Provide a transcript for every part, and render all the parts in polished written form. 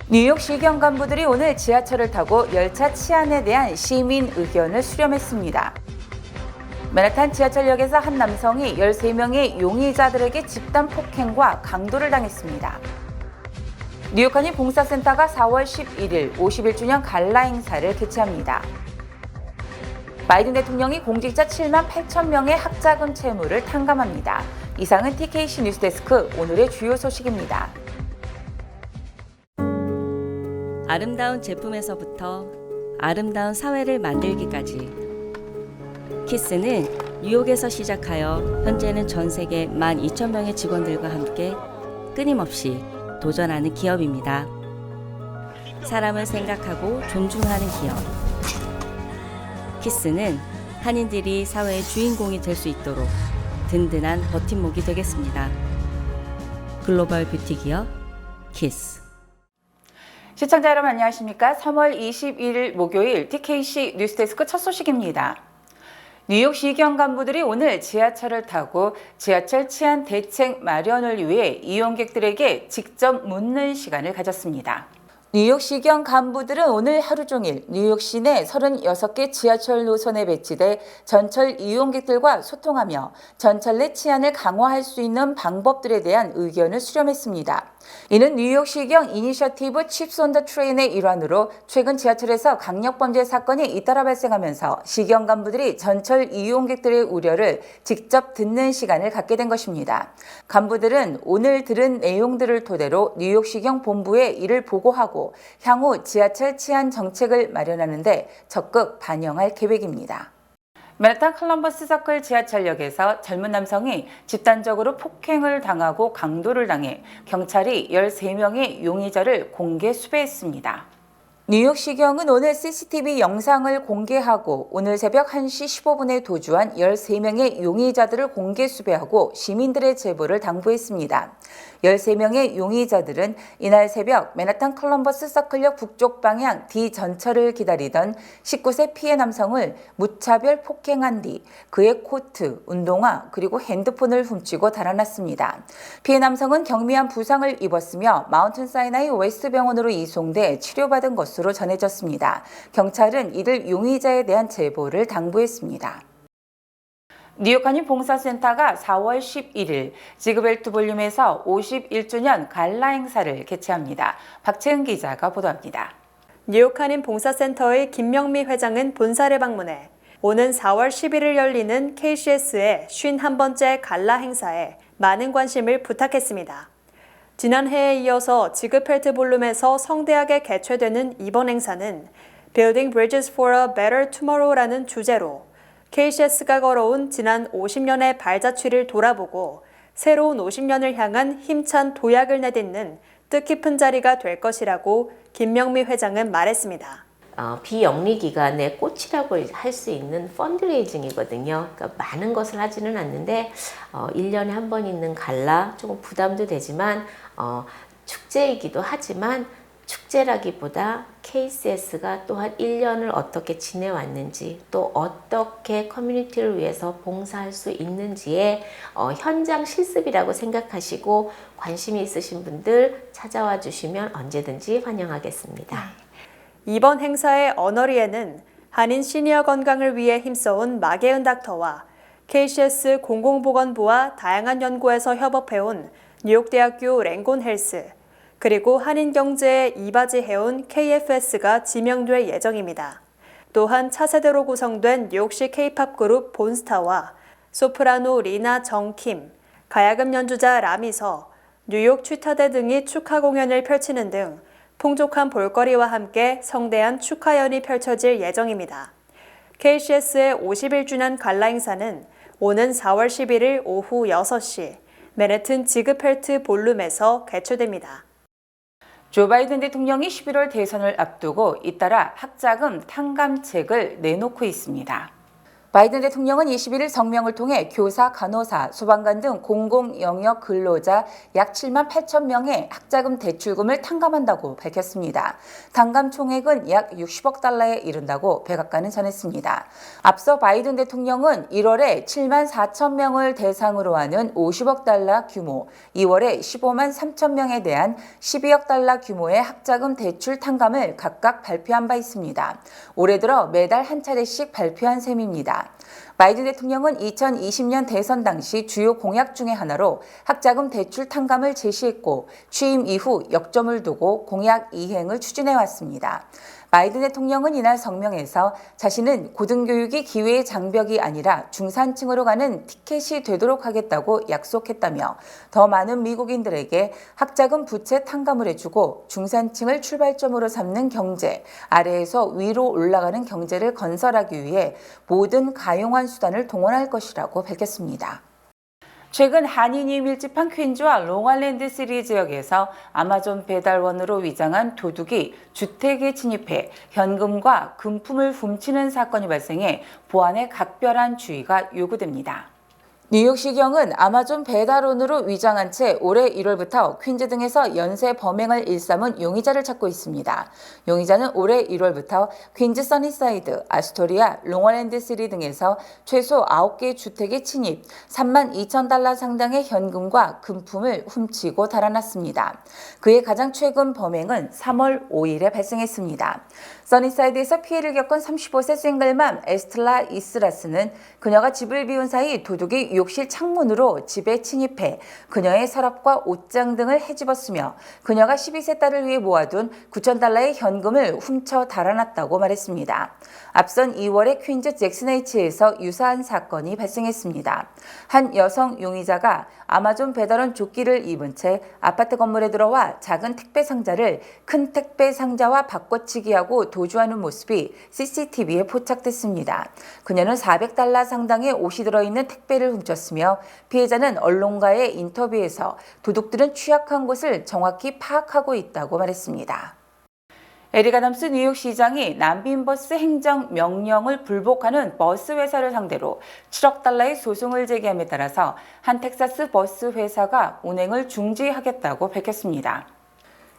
뉴욕시경 간부들이 오늘 지하철을 타고 열차 치안에 대한 시민 의견을 수렴했습니다. 맨하탄 지하철역에서 한 남성이 13명의 용의자들에게 집단 폭행과 강도를 당했습니다. 뉴욕한인 봉사센터가 4월 11일 51주년 갈라 행사를 개최합니다. 바이든 대통령이 공직자 7만 8천 명의 학자금 채무를 탕감합니다. 이상은 TKC 뉴스데스크 오늘의 주요 소식입니다. 아름다운 제품에서부터 아름다운 사회를 만들기까지 키스는 뉴욕에서 시작하여 현재는 전 세계 12,000명의 직원들과 함께 끊임없이 도전하는 기업입니다. 사람을 생각하고 존중하는 기업. 키스는 한인들이 사회의 주인공이 될 수 있도록 든든한 버팀목이 되겠습니다. 글로벌 뷰티 기업 키스. 시청자 여러분 안녕하십니까? 3월 21일 목요일 TKC 뉴스데스크 첫 소식입니다. 뉴욕시경 간부들이 오늘 지하철을 타고 지하철 치안 대책 마련을 위해 이용객들에게 직접 묻는 시간을 가졌습니다. 뉴욕시경 간부들은 오늘 하루 종일 뉴욕시 내 36개 지하철 노선에 배치돼 전철 이용객들과 소통하며 전철 내 치안을 강화할 수 있는 방법들에 대한 의견을 수렴했습니다. 이는 뉴욕시경 이니셔티브 칩스 온 더 트레인의 일환으로 최근 지하철에서 강력범죄 사건이 잇따라 발생하면서 시경 간부들이 전철 이용객들의 우려를 직접 듣는 시간을 갖게 된 것입니다. 간부들은 오늘 들은 내용들을 토대로 뉴욕시경 본부에 이를 보고하고 향후 지하철 치안 정책을 마련하는 데 적극 반영할 계획입니다. 맨하탄 컬럼버스 서클 지하철역에서 젊은 남성이 집단적으로 폭행을 당하고 강도를 당해 경찰이 13명의 용의자를 공개 수배했습니다. 뉴욕시경은 오늘 CCTV 영상을 공개하고 오늘 새벽 1시 15분에 도주한 13명의 용의자들을 공개 수배하고 시민들의 제보를 당부했습니다. 13명의 용의자들은 이날 새벽 맨하탄 컬럼버스 서클역 북쪽 방향 D 전철을 기다리던 19세 피해 남성을 무차별 폭행한 뒤 그의 코트, 운동화 그리고 핸드폰을 훔치고 달아났습니다. 피해 남성은 경미한 부상을 입었으며 마운틴 사이나이 웨스트 병원으로 이송돼 치료받은 것으로 전해졌습니다. 경찰은 이들 용의자에 대한 제보를 당부했습니다. 뉴욕한인 봉사센터가 4월 11일 지그벨트 볼륨에서 51주년 갈라 행사를 개최합니다. 박채은 기자가 보도합니다. 뉴욕한인 봉사센터의 김명미 회장은 본사를 방문해 오는 4월 11일 열리는 KCS의 51번째 갈라 행사에 많은 관심을 부탁했습니다. 지난해에 이어서 지그펠트 볼룸에서 성대하게 개최되는 이번 행사는 Building Bridges for a Better Tomorrow라는 주제로 KCS가 걸어온 지난 50년의 발자취를 돌아보고 새로운 50년을 향한 힘찬 도약을 내딛는 뜻깊은 자리가 될 것이라고 김명미 회장은 말했습니다. 비영리기관의 꽃이라고 할 수 있는 펀드레이징이거든요. 그러니까 많은 것을 하지는 않는데 1년에 한 번 있는 갈라 조금 부담도 되지만 축제이기도 하지만 축제라기보다 KCS가 또한 1년을 어떻게 지내왔는지 또 어떻게 커뮤니티를 위해서 봉사할 수 있는지의 현장 실습이라고 생각하시고 관심이 있으신 분들 찾아와 주시면 언제든지 환영하겠습니다. 이번 행사의 어너리에는 한인 시니어 건강을 위해 힘써온 마계은 닥터와 KCS 공공보건부와 다양한 연구에서 협업해온 뉴욕대학교 랭곤 헬스, 그리고 한인 경제에 이바지해온 KFS가 지명될 예정입니다. 또한 차세대로 구성된 뉴욕시 K-팝 그룹 본스타와 소프라노 리나 정킴, 가야금 연주자 라미서, 뉴욕 취타대 등이 축하 공연을 펼치는 등 풍족한 볼거리와 함께 성대한 축하연이 펼쳐질 예정입니다. KCS의 51주년 갈라 행사는 오는 4월 11일 오후 6시 맨해튼 지그펠트 볼룸에서 개최됩니다. 조 바이든 대통령이 11월 대선을 앞두고 잇따라 학자금 탕감책을 내놓고 있습니다. 바이든 대통령은 21일 성명을 통해 교사, 간호사, 소방관 등 공공 영역 근로자 약 7만 8천 명의 학자금 대출금을 탕감한다고 밝혔습니다. 탕감 총액은 약 60억 달러에 이른다고 백악관은 전했습니다. 앞서 바이든 대통령은 1월에 7만 4천 명을 대상으로 하는 50억 달러 규모, 2월에 15만 3천 명에 대한 12억 달러 규모의 학자금 대출 탕감을 각각 발표한 바 있습니다. 올해 들어 매달 한 차례씩 발표한 셈입니다. 바이든 대통령은 2020년 대선 당시 주요 공약 중의 하나로 학자금 대출 탕감을 제시했고 취임 이후 역점을 두고 공약 이행을 추진해왔습니다. 바이든 대통령은 이날 성명에서 자신은 고등교육이 기회의 장벽이 아니라 중산층으로 가는 티켓이 되도록 하겠다고 약속했다며 더 많은 미국인들에게 학자금 부채 탕감을 해주고 중산층을 출발점으로 삼는 경제, 아래에서 위로 올라가는 경제를 건설하기 위해 모든 가용한 수단을 동원할 것이라고 밝혔습니다. 최근 한인이 밀집한 퀸즈와 롱아일랜드 시리 지역에서 아마존 배달원으로 위장한 도둑이 주택에 침입해 현금과 금품을 훔치는 사건이 발생해 보안에 각별한 주의가 요구됩니다. 뉴욕시경은 아마존 배달원으로 위장한 채 올해 1월부터 퀸즈 등에서 연쇄 범행을 일삼은 용의자를 찾고 있습니다. 용의자는 올해 1월부터 퀸즈 써니사이드, 아스토리아, 롱아일랜드 시리 등에서 최소 9개 주택에 침입, 3만 2천 달러 상당의 현금과 금품을 훔치고 달아났습니다. 그의 가장 최근 범행은 3월 5일에 발생했습니다. 써니사이드에서 피해를 겪은 35세 싱글맘 에스틀라 이스라스는 그녀가 집을 비운 사이 도둑이 욕실 창문으로 집에 침입해 그녀의 서랍과 옷장 등을 헤집었으며 그녀가 12세 딸을 위해 모아둔 9천 달러의 현금을 훔쳐 달아났다고 말했습니다. 앞선 2월에 퀸즈 잭슨 H에서 유사한 사건이 발생했습니다. 한 여성 용의자가 아마존 배달원 조끼를 입은 채 아파트 건물에 들어와 작은 택배 상자를 큰 택배 상자와 바꿔치기하고 도주하는 모습이 CCTV에 포착됐습니다. 그녀는 400달러 상당의 옷이 들어있는 택배를 훔쳤으며 피해자는 언론과의 인터뷰에서 도둑들은 취약한 곳을 정확히 파악하고 있다고 말했습니다. 에릭 아담스 뉴욕시장이 난민버스 행정 명령을 불복하는 버스 회사를 상대로 7억 달러의 소송을 제기함에 따라서 한 텍사스 버스 회사가 운행을 중지하겠다고 밝혔습니다.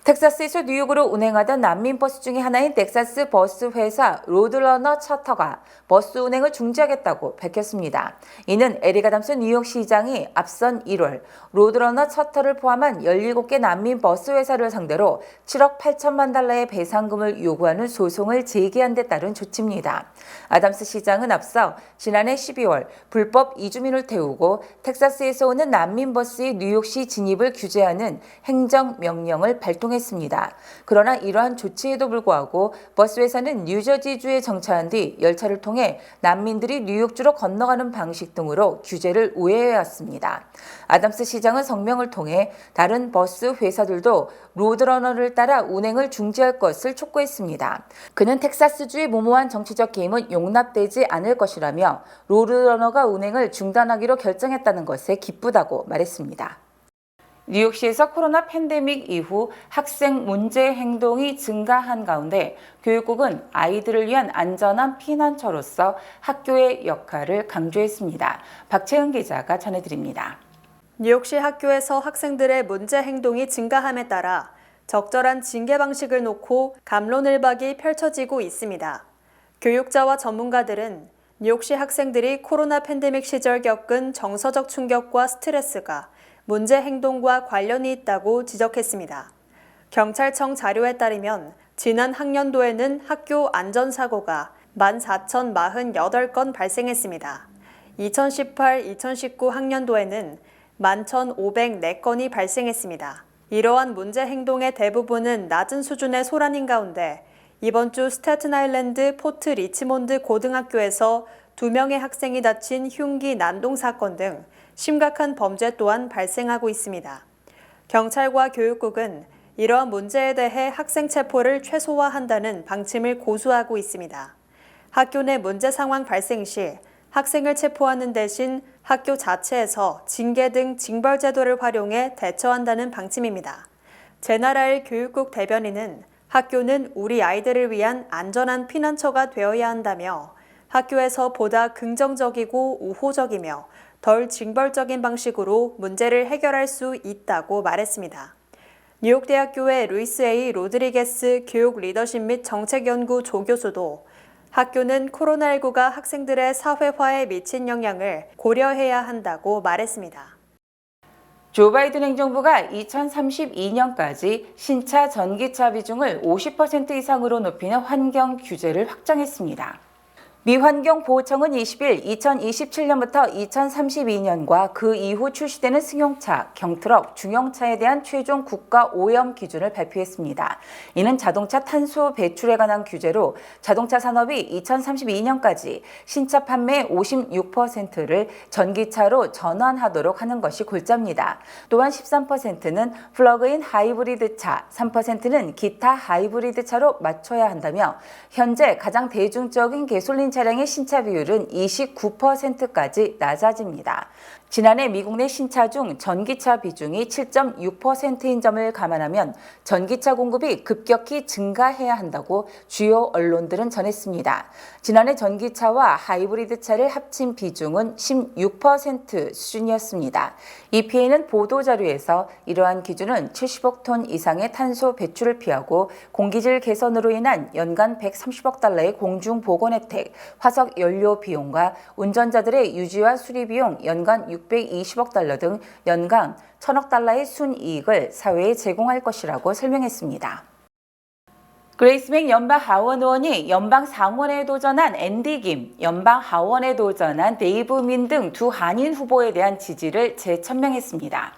텍사스에서 뉴욕으로 운행하던 난민버스 중의 하나인 텍사스 버스 회사 로드러너 차터가 버스 운행을 중지하겠다고 밝혔습니다. 이는 에릭 아담스 뉴욕시장이 앞선 1월 로드러너 차터를 포함한 17개 난민버스 회사를 상대로 7억 8천만 달러의 배상금을 요구하는 소송을 제기한 데 따른 조치입니다. 아담스 시장은 앞서 지난해 12월 불법 이주민을 태우고 텍사스에서 오는 난민버스의 뉴욕시 진입을 규제하는 행정명령을 발동했습니다. 그러나 이러한 조치에도 불구하고 버스 회사는 뉴저지주에 정차한 뒤 열차를 통해 난민들이 뉴욕주로 건너가는 방식 등으로 규제를 우회해왔습니다. 아담스 시장은 성명을 통해 다른 버스 회사들도 로드러너를 따라 운행을 중지할 것을 촉구했습니다. 그는 텍사스주의 무모한 정치적 개입은 용납되지 않을 것이라며 로드러너가 운행을 중단하기로 결정했다는 것에 기쁘다고 말했습니다. 뉴욕시에서 코로나 팬데믹 이후 학생 문제 행동이 증가한 가운데 교육국은 아이들을 위한 안전한 피난처로서 학교의 역할을 강조했습니다. 박채은 기자가 전해드립니다. 뉴욕시 학교에서 학생들의 문제 행동이 증가함에 따라 적절한 징계 방식을 놓고 갑론을박이 펼쳐지고 있습니다. 교육자와 전문가들은 뉴욕시 학생들이 코로나 팬데믹 시절 겪은 정서적 충격과 스트레스가 문제 행동과 관련이 있다고 지적했습니다. 경찰청 자료에 따르면 지난 학년도에는 학교 안전사고가 14,048건 발생했습니다. 2018-2019 학년도에는 11,504건이 발생했습니다. 이러한 문제 행동의 대부분은 낮은 수준의 소란인 가운데 이번 주 스태튼 아일랜드 포트 리치몬드 고등학교에서 2명의 학생이 다친 흉기 난동 사건 등 심각한 범죄 또한 발생하고 있습니다. 경찰과 교육국은 이러한 문제에 대해 학생 체포를 최소화한다는 방침을 고수하고 있습니다. 학교 내 문제 상황 발생 시 학생을 체포하는 대신 학교 자체에서 징계 등 징벌 제도를 활용해 대처한다는 방침입니다. 제나라엘 교육국 대변인은 학교는 우리 아이들을 위한 안전한 피난처가 되어야 한다며 학교에서 보다 긍정적이고 우호적이며 덜 징벌적인 방식으로 문제를 해결할 수 있다고 말했습니다. 뉴욕대학교의 루이스 A. 로드리게스 교육 리더십 및 정책연구 조교수도 학교는 코로나19가 학생들의 사회화에 미친 영향을 고려해야 한다고 말했습니다. 조 바이든 행정부가 2032년까지 신차 전기차 비중을 50% 이상으로 높이는 환경 규제를 확정했습니다. 미 환경보호청은 20일 2027년부터 2032년과 그 이후 출시되는 승용차, 경트럭, 중형차에 대한 최종 국가 오염 기준을 발표했습니다. 이는 자동차 탄소 배출에 관한 규제로 자동차 산업이 2032년까지 신차 판매의 56%를 전기차로 전환하도록 하는 것이 골자입니다. 또한 13%는 플러그인 하이브리드 차, 3%는 기타 하이브리드 차로 맞춰야 한다며 현재 가장 대중적인 가솔린 차량의 신차 비율은 29%까지 낮아집니다. 지난해 미국 내 신차 중 전기차 비중이 7.6%인 점을 감안하면 전기차 공급이 급격히 증가해야 한다고 주요 언론들은 전했습니다. 지난해 전기차와 하이브리드 차를 합친 비중은 16% 수준이었습니다. EPA는 보도자료에서 이러한 기준은 70억 톤 이상의 탄소 배출을 피하고 공기질 개선으로 인한 연간 130억 달러의 공중보건 혜택, 화석 연료 비용과 운전자들의 유지와 수리 비용 연간 620억 달러 등 연간 1,000억 달러의 순이익을 사회에 제공할 것이라고 설명했습니다. 그레이스 맥 연방 하원 의원이 연방 상원에 도전한 앤디 김, 연방 하원에 도전한 데이브 민 등 두 한인 후보에 대한 지지를 재천명했습니다.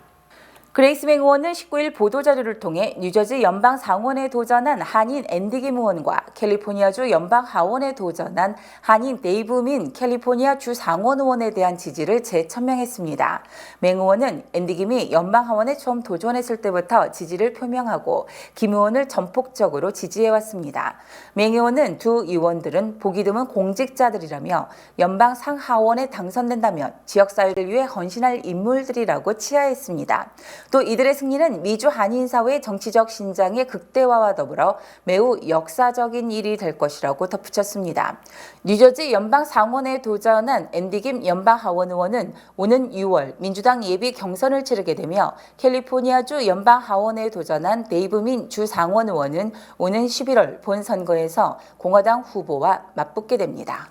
그레이스 맥 의원은 19일 보도자료를 통해 뉴저지 연방 상원에 도전한 한인 앤디 김 의원과 캘리포니아주 연방 하원에 도전한 한인 데이브 민 캘리포니아 주 상원 의원에 대한 지지를 재천명했습니다. 맥 의원은 앤디 김이 연방 하원에 처음 도전했을 때부터 지지를 표명하고 김 의원을 전폭적으로 지지해왔습니다. 맥 의원은 두 의원들은 보기 드문 공직자들이라며 연방 상하원에 당선된다면 지역사회를 위해 헌신할 인물들이라고 치하했습니다. 또 이들의 승리는 미주 한인사회의 정치적 신장의 극대화와 더불어 매우 역사적인 일이 될 것이라고 덧붙였습니다. 뉴저지 연방 상원에 도전한 앤디 김 연방 하원 의원은 오는 6월 민주당 예비 경선을 치르게 되며 캘리포니아주 연방 하원에 도전한 데이브 민 주 상원 의원은 오는 11월 본선거에서 공화당 후보와 맞붙게 됩니다.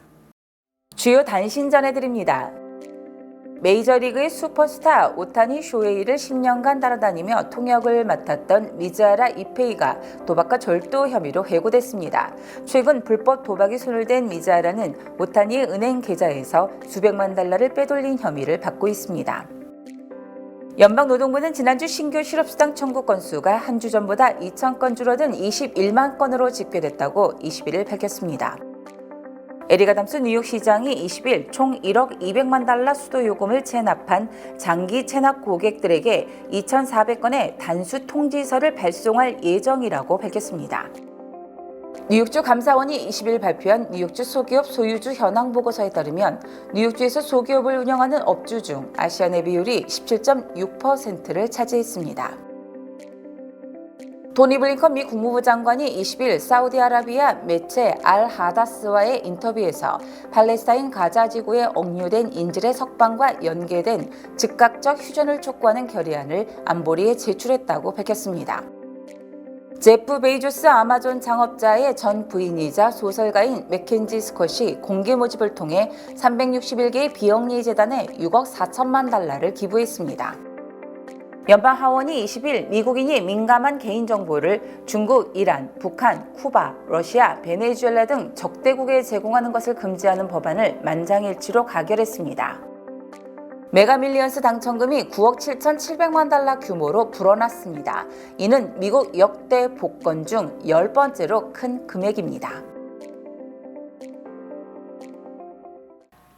주요 단신 전해드립니다. 메이저리그의 슈퍼스타 오타니 쇼헤이를 10년간 따라다니며 통역을 맡았던 미즈하라 이페이가 도박과 절도 혐의로 해고됐습니다. 최근 불법 도박이 손을 댄 미즈하라는 오타니의 은행 계좌에서 수백만 달러를 빼돌린 혐의를 받고 있습니다. 연방노동부는 지난주 신규 실업수당 청구 건수가 한 주 전보다 2,000건 줄어든 21만 건으로 집계됐다고 21일 밝혔습니다. 에릭 아담스 뉴욕시장이 20일 총 1억 200만 달러 수도 요금을 체납한 장기 체납 고객들에게 2,400건의 단수 통지서를 발송할 예정이라고 밝혔습니다. 뉴욕주 감사원이 20일 발표한 뉴욕주 소기업 소유주 현황 보고서에 따르면 뉴욕주에서 소기업을 운영하는 업주 중 아시아내 비율이 17.6%를 차지했습니다. 토니 블링컨 미 국무부 장관이 20일 사우디아라비아 매체 알-하다스와의 인터뷰에서 팔레스타인 가자 지구에 억류된 인질의 석방과 연계된 즉각적 휴전을 촉구하는 결의안을 안보리에 제출했다고 밝혔습니다. 제프 베이조스 아마존 창업자의 전 부인이자 소설가인 맥켄지 스콧이 공개 모집을 통해 361개의 비영리 재단에 6억 4천만 달러를 기부했습니다. 연방 하원이 20일 미국인이 민감한 개인정보를 중국, 이란, 북한, 쿠바, 러시아, 베네수엘라 등 적대국에 제공하는 것을 금지하는 법안을 만장일치로 가결했습니다. 메가밀리언스 당첨금이 9억 7,700만 달러 규모로 불어났습니다. 이는 미국 역대 복권 중 10번째로 큰 금액입니다.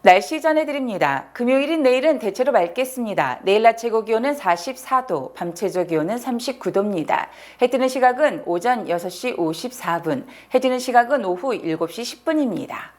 날씨 전해드립니다. 금요일인 내일은 대체로 맑겠습니다. 내일 낮 최고 기온은 44도, 밤 최저 기온은 39도입니다. 해 뜨는 시각은 오전 6시 54분, 해 지는 시각은 오후 7시 10분입니다.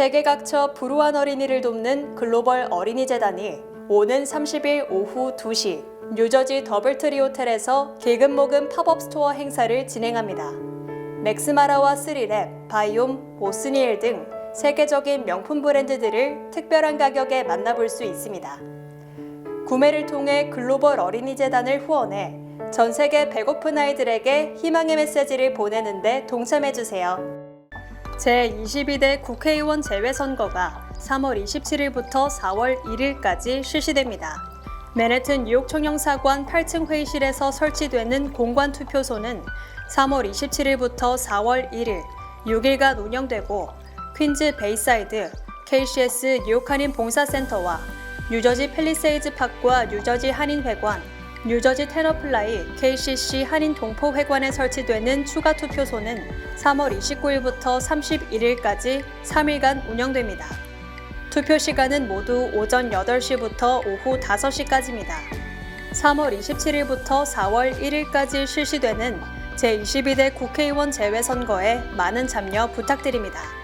세계 각처 불우한 어린이를 돕는 글로벌 어린이재단이 오는 30일 오후 2시 뉴저지 더블트리 호텔에서 길금목금 팝업 스토어 행사를 진행합니다. 맥스마라와 스리랩, 바이옴, 보스니엘 등 세계적인 명품 브랜드들을 특별한 가격에 만나볼 수 있습니다. 구매를 통해 글로벌 어린이재단을 후원해 전 세계 배고픈 아이들에게 희망의 메시지를 보내는 데 동참해주세요. 제22대 국회의원 재외선거가 3월 27일부터 4월 1일까지 실시됩니다. 맨해튼 뉴욕 청영사관 8층 회의실에서 설치되는 공관 투표소는 3월 27일부터 4월 1일 6일간 운영되고 퀸즈 베이사이드, KCS 뉴욕 한인 봉사센터와 뉴저지 팰리세이즈 팍과 뉴저지 한인회관, 뉴저지 테너플라이 KCC 한인 동포회관에 설치되는 추가 투표소는 3월 29일부터 31일까지 3일간 운영됩니다. 투표 시간은 모두 오전 8시부터 오후 5시까지입니다. 3월 27일부터 4월 1일까지 실시되는 제22대 국회의원 재외선거에 많은 참여 부탁드립니다.